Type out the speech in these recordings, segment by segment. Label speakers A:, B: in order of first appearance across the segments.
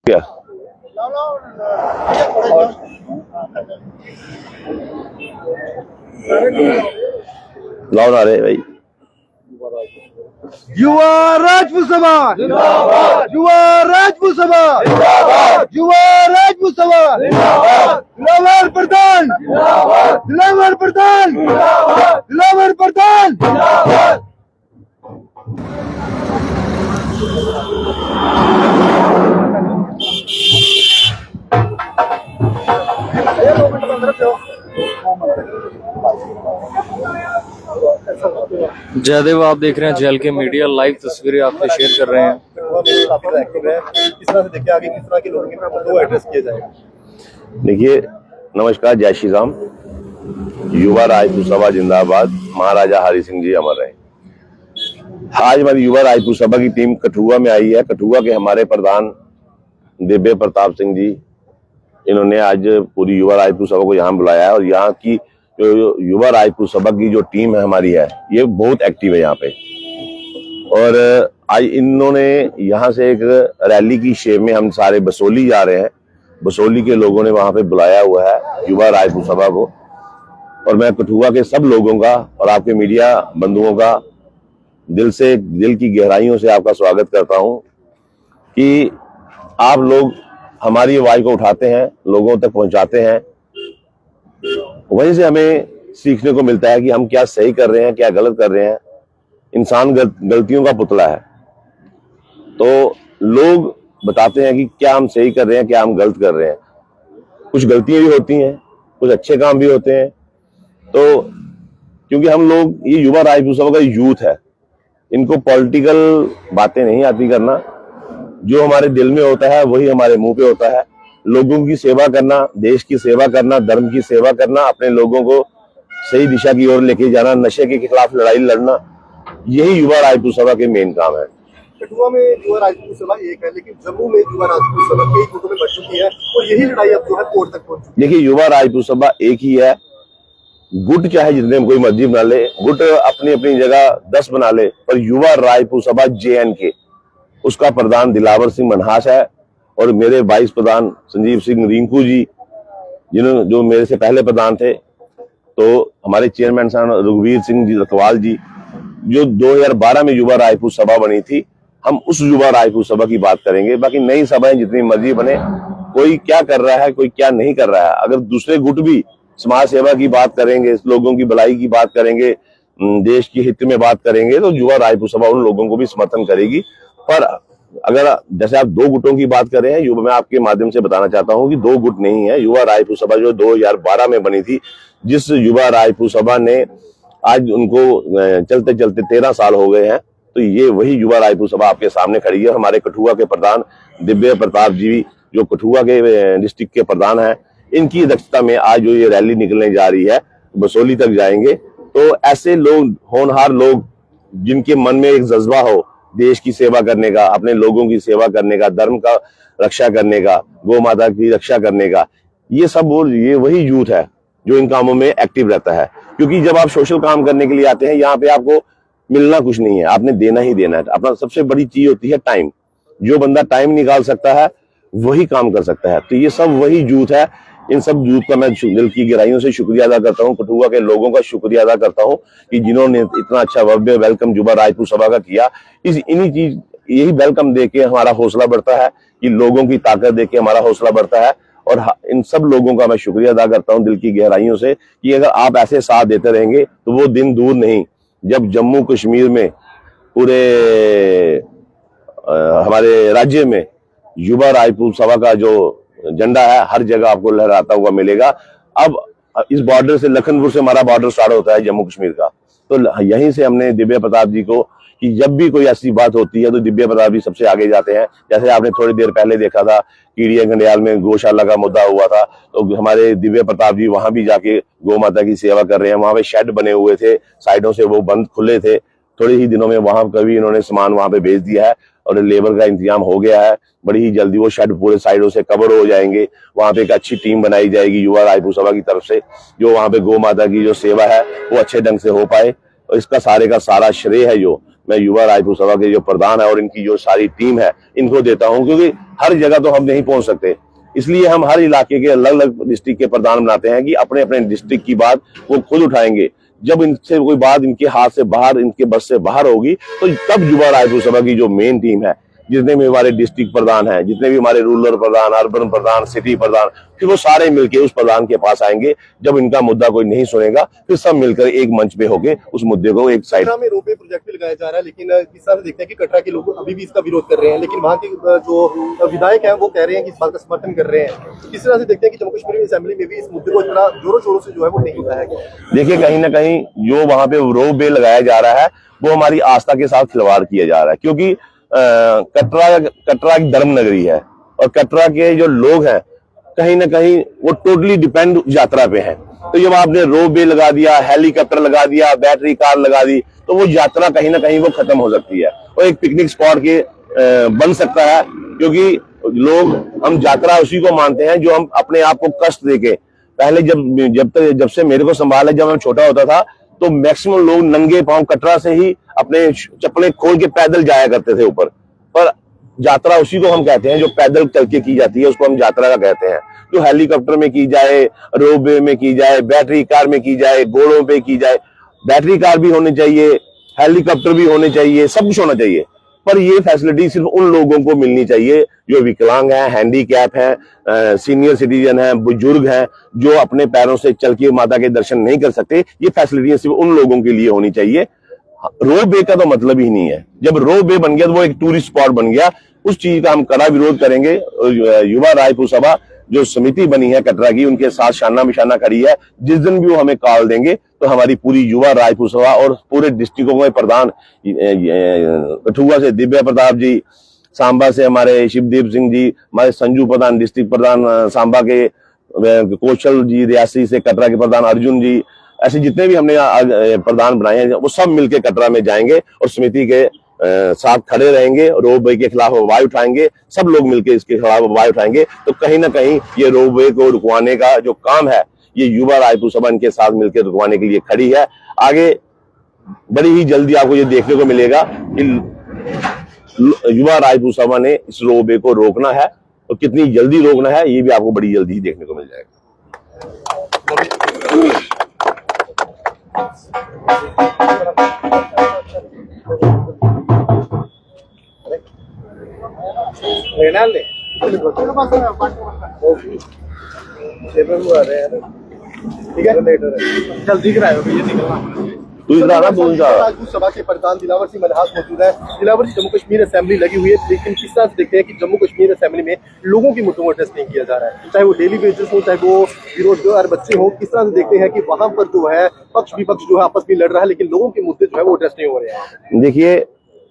A: क्या लाओ ना रे भाई।
B: युवा राजपूत समाज जिंदाबाद, युवा राजपूत समाज जिंदाबाद, युवा राजपूत समाज जिंदाबाद, दिलावर प्रधान जिंदाबाद, दिलावर प्रधान जिंदाबाद, दिलावर प्रधान जिंदाबाद।
C: जयदेव, आप देख रहे हैं जेल के मीडिया लाइव तस्वीरें आपसे शेयर कर रहे हैं।
A: देखिए, नमस्कार, जय श्री राम। युवा राजपूत सभा जिंदाबाद, महाराजा हरि सिंह जी अमर रहे। आज हमारी युवा राजपूत सभा की टीम कठुआ में आई है। कठुआ के हमारे प्रधान दिव्य प्रताप सिंह जी, इन्होंने आज पूरी युवा राजपूत सभा को यहाँ बुलाया है। और यहाँ की जो युवा राजपूत सभा की जो टीम है हमारी है, ये बहुत एक्टिव है यहाँ पे। और आज इन्होंने यहाँ से एक रैली की शेप में हम सारे बसोली जा रहे हैं। बसोली के लोगों ने वहां पे बुलाया हुआ है युवा राजपूत सभा को। और मैं कठुआ के सब लोगों का और आपके मीडिया बंधुओं का दिल की गहराइयों से आपका स्वागत करता हूं कि आप लोग हमारी आवाज को उठाते हैं, लोगों तक पहुंचाते हैं। वहीं से हमें सीखने को मिलता है कि हम क्या सही कर रहे हैं, क्या गलत कर रहे हैं। इंसान गलतियों का पुतला है, तो लोग बताते हैं कि क्या हम सही कर रहे हैं, क्या हम गलत कर रहे हैं। कुछ गलतियां भी होती हैं, कुछ अच्छे काम भी होते हैं। तो क्योंकि हम लोग, ये युवा राजपूत सभा का यूथ है, इनको पॉलिटिकल बातें नहीं आती करना। जो हमारे दिल में होता है वही हमारे मुंह पे होता है। लोगों की सेवा करना, देश की सेवा करना, धर्म की सेवा करना, अपने लोगों को सही दिशा की ओर लेके जाना, नशे के खिलाफ लड़ाई लड़ना, यही युवा राजपूत सभा के मेन काम है।
B: कठुआ में युवा राजपूत सभा एक है, लेकिन जम्मू में युवा राजपूत सभा कई गुटों में बट चुकी है और यही लड़ाई अब जो है कोर्ट तक पहुंच चुकी है।
A: देखिए, युवा राजपूत सभा एक ही है। गुट चाहे जितने कोई मर्जी बना ले, गुट अपनी अपनी जगह 10 बना ले, पर युवा राजपूत सभा JNK, उसका प्रधान दिलावर सिंह मनहास है। और मेरे वाइस प्रधान संजीव सिंह रिंकू जी, जिन्होंने जो मेरे से पहले प्रधान थे। तो हमारे चेयरमैन साहब रघुवीर सिंह जी रखवाल जी, जो 2012 में युवा राजपूत सभा बनी थी। हम उस युवा राजपूत सभा की बात करेंगे। बाकी नई सभाएं जितनी मर्जी बने, कोई क्या कर रहा है, कोई क्या नहीं कर रहा है, अगर दूसरे गुट भी समाज सेवा की बात करेंगे, लोगों की भलाई की बात करेंगे, देश की हित में बात करेंगे, तो युवा राजपूत सभा उन लोगों को भी समर्थन करेगी। पर अगर जैसे आप 2 गुटों की बात कर रहे हैं, मैं आपके माध्यम से बताना चाहता हूं कि 2 गुट नहीं है। युवा राजपूत सभा जो 2012 में बनी थी, जिस युवा राजपूत सभा ने आज उनको चलते चलते 13 साल हो गए हैं, तो ये वही युवा राजपूत सभा आपके सामने खड़ी है। हमारे कठुआ के प्रधान दिव्य प्रताप जी, जो कठुआ के डिस्ट्रिक्ट के प्रधान है, इनकी अध्यक्षता में आज जो ये रैली निकलने जा रही है, बसोली तक जाएंगे। तो ऐसे लोग, होनहार लोग, जिनके मन में एक जज्बा हो देश की सेवा करने का, अपने लोगों की सेवा करने का, धर्म का रक्षा करने का, गौ माता की रक्षा करने का, ये वही यूथ है जो इन कामों में एक्टिव रहता है। क्योंकि जब आप सोशल काम करने के लिए आते हैं, यहाँ पे आपको मिलना कुछ नहीं है, आपने देना ही देना है। अपना सबसे बड़ी चीज होती है टाइम। जो बंदा टाइम निकाल सकता है वही काम कर सकता है। तो ये सब वही यूथ है। इन सब यूथ का मैं दिल की गहराइयों से शुक्रिया अदा करता हूँ। कठुआ के लोगों का शुक्रिया अदा करता हूँ कि जिन्होंने इतना अच्छा भव्य वेलकम युवा राजपूत सभा का किया। यही वेलकम देके हमारा हौसला बढ़ता है, कि लोगों की ताकत देके हमारा हौसला बढ़ता है। और इन सब लोगों का मैं शुक्रिया अदा करता हूं दिल की गहराइयों से, कि अगर आप ऐसे साथ देते रहेंगे तो वो दिन दूर नहीं, जब जम्मू कश्मीर में, पूरे हमारे राज्य में युवा राजपूत सभा का जो झंडा है, हर जगह आपको लहराता हुआ मिलेगा। अब इस बॉर्डर से, लखनपुर से हमारा बॉर्डर स्टार्ट होता है जम्मू कश्मीर का, तो यहीं से हमने दिव्य प्रताप जी को, कि जब भी कोई ऐसी बात होती है तो दिव्य प्रताप जी सबसे आगे जाते हैं। जैसे आपने थोड़ी देर पहले देखा था, कीड़िया घंडियाल में गौशाला का मुद्दा हुआ था, तो हमारे दिव्य प्रताप जी वहां भी जाके गौ माता की सेवा कर रहे हैं। वहां पे शेड बने हुए थे, साइडों से वो बंद खुले थे, थोड़े ही दिनों में वहां कभी इन्होंने सामान वहां पे भेज दिया है और लेबर का इंतजाम हो गया है। बड़ी ही जल्दी वो शेड पूरे साइडों से कवर हो जाएंगे। वहां पे एक अच्छी टीम बनाई जाएगी युवा राजपूत सभा की तरफ से, जो वहां पे गौ माता की जो सेवा है वो अच्छे ढंग से हो पाए। इसका सारे का सारा श्रेय है जो मैं युवा राजपूत सभा के जो प्रधान है और इनकी जो सारी टीम है इनको देता हूं, क्योंकि हर जगह तो हम नहीं पहुंच सकते, इसलिए हम हर इलाके के अलग अलग डिस्ट्रिक्ट के प्रधान बनाते हैं कि अपने अपने डिस्ट्रिक्ट की बात वो खुद उठाएंगे। जब इनसे कोई बात इनके हाथ से बाहर, इनके बस से बाहर होगी, तो तब युवा राजपूत सभा की जो मेन टीम है, जितने भी हमारे डिस्ट्रिक्ट प्रधान हैं, जितने भी हमारे रूरल प्रधान, अर्बन प्रधान, सिटी प्रधान, फिर वो सारे मिलके उस प्रधान के पास आएंगे। जब इनका मुद्दा कोई नहीं सुनेगा, फिर सब मिलकर एक मंच पे होके उस मुद्दे को एक साइड।
B: कटरा में रोपवे प्रोजेक्ट भी लगाया जा रहा है, लेकिन किस तरह से देखते हैं कि कटरा के लोग अभी भी इसका विरोध कर रहे हैं, लेकिन वहाँ के जो विधायक हैं वो कह रहे हैं कि इस बात का समर्थन कर रहे हैं। किस तरह से देखते हैं कि जम्मू कश्मीर असेंबली में भी इस मुद्दे को इतना जोरों शोरों से जो है वो नहीं उठाया गया।
A: देखिए, कहीं ना कहीं जो वहां पे रोपवे लगाया जा रहा है वो हमारी आस्था के साथ खिलवाड़ किया जा रहा है, क्योंकि कटरा एक धर्म नगरी है और कटरा के जो लोग हैं कहीं ना कहीं वो टोटली डिपेंड यात्रा पे हैं। तो जब आपने रोपवे लगा दिया, हेलीकॉप्टर लगा दिया, बैटरी कार लगा दी, तो वो यात्रा कहीं ना कहीं वो खत्म हो सकती है और एक पिकनिक स्पॉट के बन सकता है, क्योंकि लोग, हम यात्रा उसी को मानते हैं जो हम अपने आप को कष्ट देके, पहले जब से मेरे को संभाला, जब मैं छोटा होता था तो मैक्सिमम लोग नंगे पांव कटरा से ही अपने चप्पलें खोल के पैदल जाया करते थे ऊपर, पर यात्रा उसी को हम कहते हैं जो पैदल चल के की जाती है, उसको हम यात्रा का कहते हैं। जो हेलीकॉप्टर में की जाए, रोपवे में की जाए, बैटरी कार में की जाए, घोड़ों पे की जाए, बैटरी कार भी होनी चाहिए, हेलीकॉप्टर भी होने चाहिए, सब कुछ होना चाहिए, पर ये फैसिलिटी सिर्फ उन लोगों को मिलनी चाहिए जो विकलांग हैं, हैंडीकैप हैं, सीनियर सिटीजन हैं, बुजुर्ग हैं, जो अपने पैरों से चल के माता के दर्शन नहीं कर सकते। ये फैसिलिटी सिर्फ उन लोगों के लिए होनी चाहिए। रोपवे का तो मतलब ही नहीं है। जब रोपवे बन गया तो वो एक टूरिस्ट स्पॉट बन गया, उस चीज का हम कड़ा विरोध करेंगे। युवा राजपूत सभा जो समिति बनी है कटरा की, उनके साथ शाना बिशाना खड़ी है। जिस दिन भी वो हमें कॉल देंगे तो हमारी पूरी युवा राजपूत सभा और पूरे डिस्ट्रिक्टों के प्रधान, कठुआ से दिव्या प्रताप जी, सांबा से हमारे शिवदीप सिंह जी, हमारे संजू प्रधान डिस्ट्रिक्ट प्रधान सांबा के, कौशल जी रियासी से, कटरा के प्रधान अर्जुन जी, ऐसे जितने भी हमने प्रधान बनाए हैं वो सब मिलकर कटरा में जाएंगे और समिति के साथ खड़े रहेंगे। रोपवे के खिलाफ आवाज उठाएंगे, सब लोग मिलकर इसके खिलाफ आवाज उठाएंगे। तो कहीं ना कहीं ये रोपवे को रुकवाने का जो काम है, ये युवा राजपूत सभा इनके साथ मिलकर रुकवाने के लिए खड़ी है। आगे बड़ी ही जल्दी आपको ये देखने को मिलेगा कि युवा राजपूत सभा ने इस रोपवे को रोकना है, और कितनी जल्दी रोकना है ये भी आपको बड़ी जल्दी ही देखने को मिल जाएगा।
B: ठीक है, जल्दी कराओ भैया, निकलना। राजपूत सभा के प्रधान दिलावर सिंह मनहास मौजूद है। दिलावर जी, जम्मू कश्मीर असेंबली लगी हुई है, लेकिन किस तरह से देखते हैं कि जम्मू कश्मीर असेंबली में लोगों की मुद्दों को एड्रेस नहीं किया जा रहा है, चाहे वो डेली बेसिस हो, चाहे वो बेरोजगार बच्चे हो। किस तरह से देखते हैं कि वहां पर जो है पक्ष विपक्ष जो है आपस में लड़ रहा है, लेकिन लोगों के मुद्दे जो है वो एड्रेस नहीं हो रहे हैं।
A: देखिए,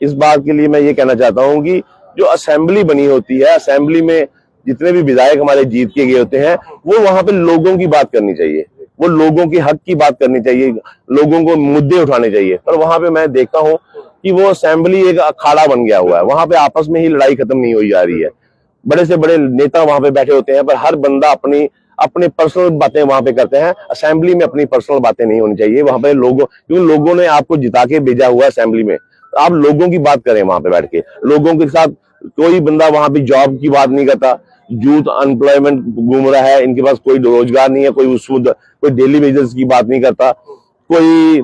A: इस बात के लिए मैं ये कहना चाहता हूँ कि जो असेंबली बनी होती है, असेंबली में जितने भी विधायक हमारे जीत के गए होते हैं, वो वहां पे लोगों की बात करनी चाहिए, वो लोगों के हक की बात करनी चाहिए, लोगों को मुद्दे उठाने चाहिए। पर वहां पे मैं देखता हूँ कि वो असेंबली एक अखाड़ा बन गया हुआ है, वहां पे आपस में ही लड़ाई खत्म नहीं हुई जा रही है। बड़े से बड़े नेता वहां पे बैठे होते हैं, पर हर बंदा अपने पर्सनल बातें वहां पे करते हैं। असेंबली में अपनी पर्सनल बातें नहीं होनी चाहिए वहां पे। क्योंकि लोगों ने आपको जिता के भेजा हुआ है असेंबली में, आप लोगों की बात करें वहां पे बैठ के। लोगों के साथ कोई बंदा वहां पे जॉब की बात नहीं करता, यूथ अनएम्प्लॉयमेंट घूम रहा है, इनके पास कोई रोजगार नहीं है, कोई डेली वेजेस की बात नहीं करता, कोई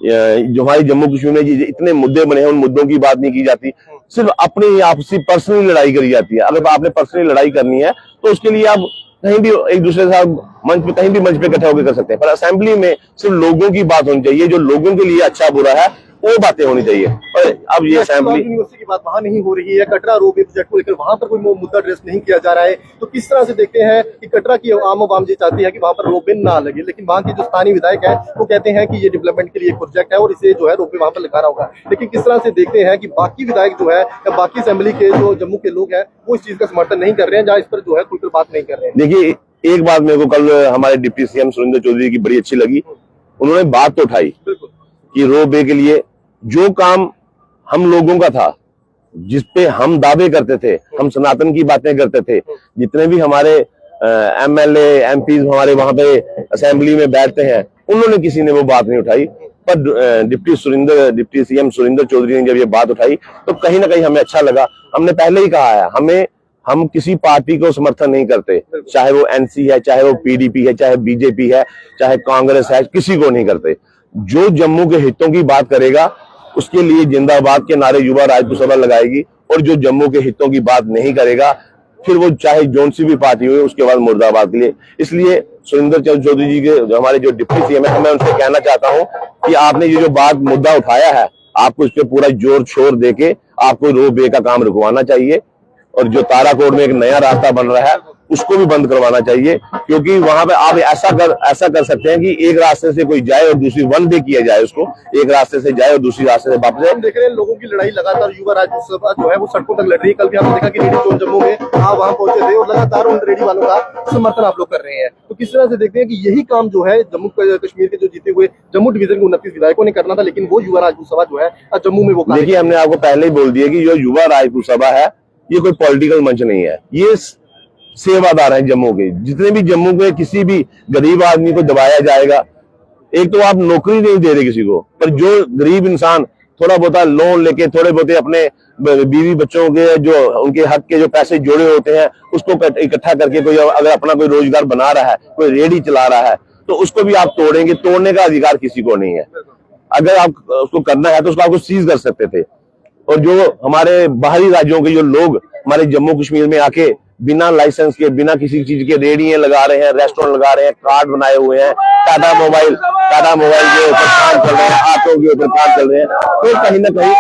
A: जो हमारी जम्मू कश्मीर में इतने मुद्दे बने हैं उन मुद्दों की बात नहीं की जाती, सिर्फ अपनी आपसी पर्सनली लड़ाई करी जाती है। अगर आपने पर्सनली लड़ाई करनी है तो उसके लिए आप कहीं भी एक दूसरे के साथ कहीं भी मंच पे इकट्ठे होकर कर सकते हैं, पर असेंबली में सिर्फ लोगों की बात होनी चाहिए, जो लोगों के लिए अच्छा बुरा है वो बातें होनी चाहिए। और अब ये असेंबली
B: यूनिवर्सिटी की बात वहां नहीं हो रही है, कटरा रोपवे प्रोजेक्ट को लेकर वहां पर कोई मुद्दा एड्रेस नहीं किया जा रहा है। तो किस तरह से देखते हैं कि कटरा की आम आवाम ये चाहती है कि वहां पर रोपवे ना लगे, लेकिन वहां के जो स्थानीय विधायक है वो कहते हैं कि ये डेवलपमेंट के लिए एक प्रोजेक्ट है और इसे जो है रोपवे वहां पर लगाना होगा। लेकिन किस तरह से देखते हैं कि बाकी विधायक जो है या बाकी असेंबली के जो जम्मू के लोग हैं वो इस चीज का समर्थन नहीं कर रहे हैं, जहाँ इस पर जो है खुलकर बात नहीं कर रहे हैं।
A: देखिए, एक बात मेरे को कल हमारे डिप्टी सीएम सुरेंद्र चौधरी की बड़ी अच्छी लगी, उन्होंने बात तो उठाई कि रोपवे के लिए जो काम हम लोगों का था, जिसपे हम दावे करते थे, हम सनातन की बातें करते थे, जितने भी हमारे एमएलए एमपी हमारे वहां पे असेंबली में बैठते हैं, उन्होंने किसी ने वो बात नहीं उठाई। पर डिप्टी सीएम सुरेंद्र चौधरी ने जब ये बात उठाई तो कहीं ना कहीं हमें अच्छा लगा। हमने पहले ही कहा है, हम किसी पार्टी को समर्थन नहीं करते, चाहे वो एनसी है, चाहे वो पीडीपी है, चाहे बीजेपी है, चाहे कांग्रेस है, किसी को नहीं करते। जो जम्मू के हितों की बात करेगा उसके लिए जिंदाबाद के नारे युवा राजपूत सभा लगाएगी, और जो जम्मू के हितों की बात नहीं करेगा फिर वो चाहे जौन सी भी पार्टी हो उसके बाद मुर्दाबाद के लिए। इसलिए सुरेंद्र चौधरी जी के जो हमारे जो डिप्टी सीएम है, मैं उनसे कहना चाहता हूं कि आपने ये जो बात मुद्दा उठाया है, आपको इस पे पूरा जोर शोर देके आपको रो बे का काम रुकवाना चाहिए, और जो ताराकोट में एक नया रास्ता बन रहा है उसको भी बंद करवाना चाहिए, क्योंकि वहां पे आप ऐसा कर सकते हैं कि एक रास्ते से कोई जाए और दूसरी वन वे किया जाए, उसको एक रास्ते से जाए और दूसरी रास्ते से वापस जाए।
B: हम देख रहे हैं लोगों की लड़ाई लगातार, युवा राजपूत सभा जो है वो सड़कों तक लड़ रही है। कल भी हमने देखा कि रेडी जोन जम्मू में आप वहां पहुंचे थे और लगातार उन रेडी वालों का समर्थन आप लोग कर रहे हैं। तो किस तरह से देखते हैं कि यही काम जो है जम्मू कश्मीर के जो जीते हुए जम्मू डिवीजन के 29 विधायकों ने करना था, लेकिन वो युवा राजपूत सभा जो है जम्मू में वो
A: देखिए, हमने आपको पहले ही बोल दिया कि जो युवा राजपूत सभा है ये कोई पॉलिटिकल मंच नहीं है, ये सेवादार हैं जम्मू के। जितने भी जम्मू के किसी भी गरीब आदमी को दबाया जाएगा, एक तो आप नौकरी नहीं दे रहे किसी को, पर जो गरीब इंसान थोड़ा बहुत लोन लेके थोड़े बहुत अपने बीवी बच्चों के जो उनके हक के जो पैसे जोड़े होते हैं उसको इकट्ठा करके कोई अगर अपना कोई रोजगार बना रहा है, कोई रेडी चला रहा है, तो उसको भी आप तोड़ेंगे। तोड़ने का अधिकार किसी को नहीं है। अगर आप उसको करना है तो उसको आपको सीज कर सकते थे। और जो हमारे बाहरी राज्यों के जो लोग हमारे जम्मू कश्मीर में आके बिना लाइसेंस के, बिना किसी चीज के रेडियां लगा रहे हैं, रेस्टोरेंट लगा रहे हैं, कार्ड बनाए हुए हैं, टाटा मोबाइल के ऊपर काम चल रहे हैं, ऑटो के ऊपर काम चल रहे हैं, तो कहीं ना कहीं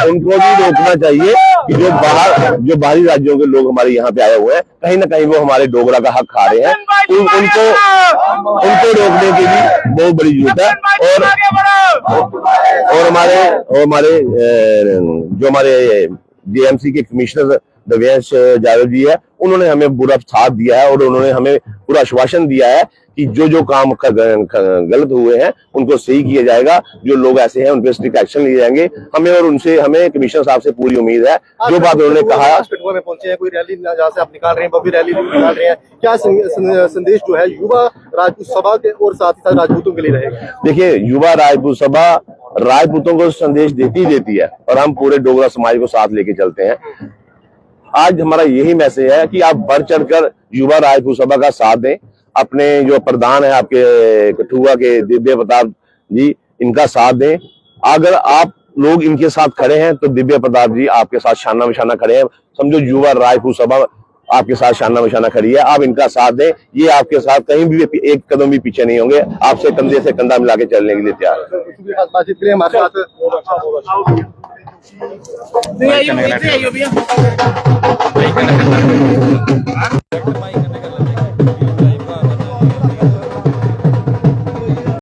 A: उनको भी रोकना चाहिए कि जो बाहरी राज्यों के लोग हमारे यहाँ पे आए हुए हैं, कहीं ना कहीं वो हमारे डोगरा का हक खा रहे हैं, उनको रोकने की भी बहुत बड़ी जरूरत है। और हमारे जेएमसी के कमिश्नर देवेश जावेद जी है, उन्होंने हमें पूरा साथ दिया है और उन्होंने हमें पूरा आश्वासन दिया है कि जो काम गलत हुए हैं उनको सही किया जाएगा। जो लोग ऐसे हैं उन पर स्ट्रिक्ट एक्शन लिए जाएंगे। हमें कमिश्नर साहब से पूरी उम्मीद है। जो बात उन्होंने कहा,
B: में पहुंचे हैं, कोई रैली जहाँ से आप निकाल रहे हैं, बड़ी रैली निकाल रहे हैं, क्या संदेश जो है युवा राजपूत सभा के और साथ ही साथ राजपूतों के लिए रहेगा?
A: देखिए, युवा राजपूत सभा राजपूतों को संदेश देती है और हम पूरे डोगरा समाज को साथ लेके चलते हैं। आज हमारा यही मैसेज है कि आप बढ़ चढ़कर युवा राजपूत सभा का साथ दें। अपने जो प्रधान है आपके कठुआ के दिव्य प्रताप जी, इनका साथ दें। अगर आप लोग इनके साथ खड़े हैं तो दिव्य प्रताप जी आपके साथ शाना बिशाना खड़े हैं। समझो युवा राजपूत सभा आपके साथ शाना बिशाना खड़ी है, आप इनका साथ दें। ये आपके साथ कहीं भी एक कदम भी पीछे नहीं होंगे, आपसे कंधे से कंधा मिला के चलने के लिए तैयार है।
B: बातचीत के लिए हमारे साथ